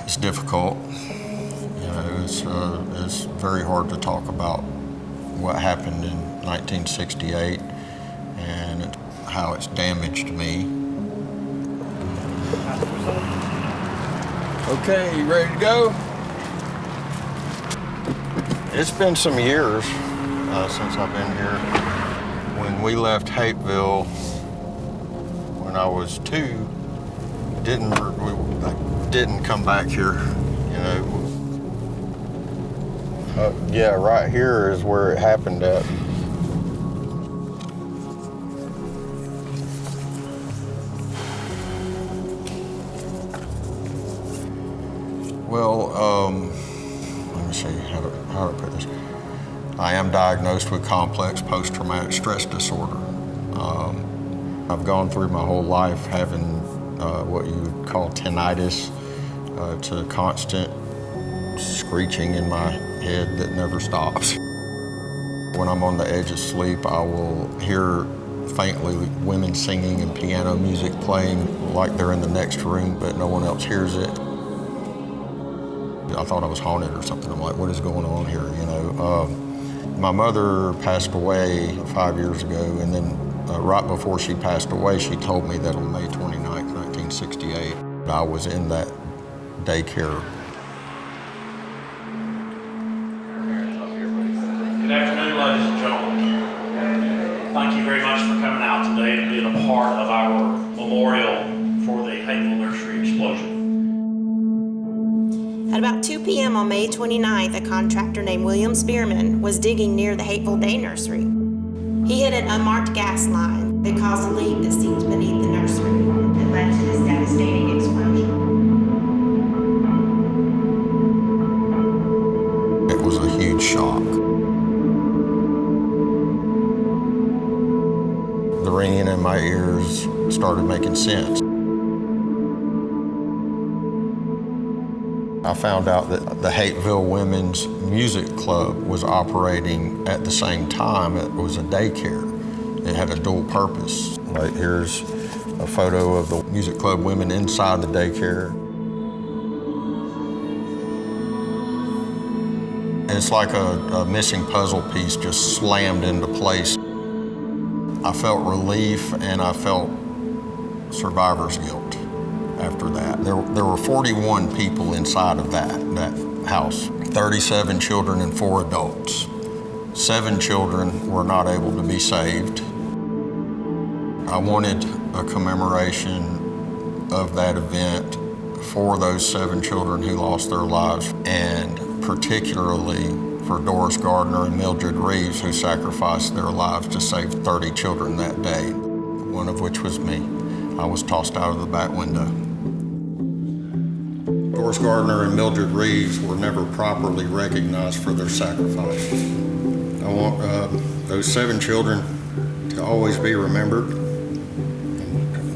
It's difficult. You know, it's very hard to talk about what happened in 1968 and how it's damaged me. Okay, you ready to go? It's been some years since I've been here. When we left Hapeville when I was 2, we didn't come back here, you know. Yeah, right here is where it happened at. Well, let me see how to put this. I am diagnosed with complex post-traumatic stress disorder. I've gone through my whole life having what you would call tinnitus, to constant screeching in my head that never stops. When I'm on the edge of sleep, I will hear faintly women singing and piano music playing like they're in the next room, but no one else hears it. I thought I was haunted or something. I'm like, what is going on here, you know? My mother passed away 5 years ago, and then right before she passed away, she told me that on May 29th, 1968, I was in that daycare. Good afternoon, ladies and gentlemen. Thank you very much for coming out today and being a part of our memorial for the Hapeville Nursery explosion. At about 2 p.m. on May 29th, a contractor named William Spearman was digging near the Hapeville Day Nursery. He hit an unmarked gas line that caused a leak that seeped beneath the nursery and led to this devastating explosion. It was a huge shock. The ringing in my ears started making sense. I found out that the Hapeville Women's Music Club was operating at the same time. It was a daycare. It had a dual purpose. Like, here's a photo of the music club women inside the daycare. And it's like a missing puzzle piece just slammed into place. I felt relief and I felt survivor's guilt. After that, there were 41 people inside of that house, 37 children and 4 adults. 7 children were not able to be saved. I wanted a commemoration of that event for those 7 children who lost their lives, and particularly for Doris Gardner and Mildred Reeves, who sacrificed their lives to save 30 children that day, one of which was me. I was tossed out of the back window. Doris Gardner and Mildred Reeves were never properly recognized for their sacrifice. I want those 7 children to always be remembered.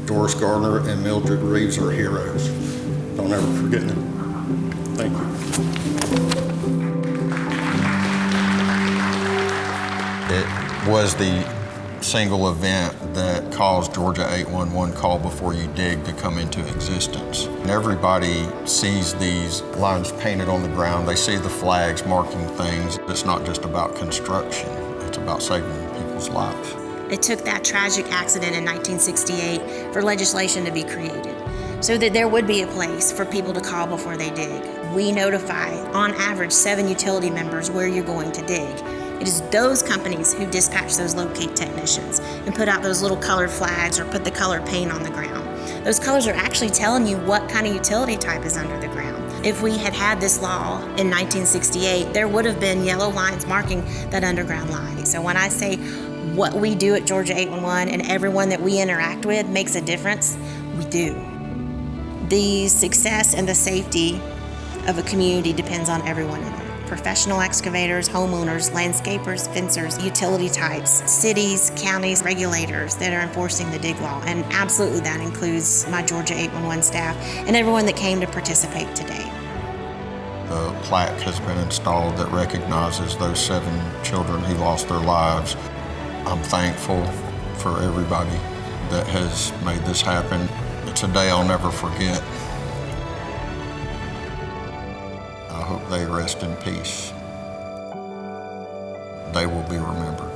Doris Gardner and Mildred Reeves are heroes. Don't ever forget them. Thank you. It was the single event that caused Georgia 811 Call Before You Dig to come into existence. And everybody sees these lines painted on the ground. They see the flags marking things. It's not just about construction. It's about saving people's lives. It took that tragic accident in 1968 for legislation to be created so that there would be a place for people to call before they dig. We notify, on average, 7 utility members where you're going to dig. It is those companies who dispatch those locate technicians and put out those little colored flags or put the colored paint on the ground. Those colors are actually telling you what kind of utility type is under the ground. If we had had this law in 1968, there would have been yellow lines marking that underground line. So when I say what we do at Georgia 811 and everyone that we interact with makes a difference, we do. The success and the safety of a community depends on everyone in it. Professional excavators, homeowners, landscapers, fencers, utility types, cities, counties, regulators that are enforcing the dig law. And absolutely that includes my Georgia 811 staff and everyone that came to participate today. The plaque has been installed that recognizes those 7 children who lost their lives. I'm thankful for everybody that has made this happen. It's a day I'll never forget. I hope they rest in peace. They will be remembered.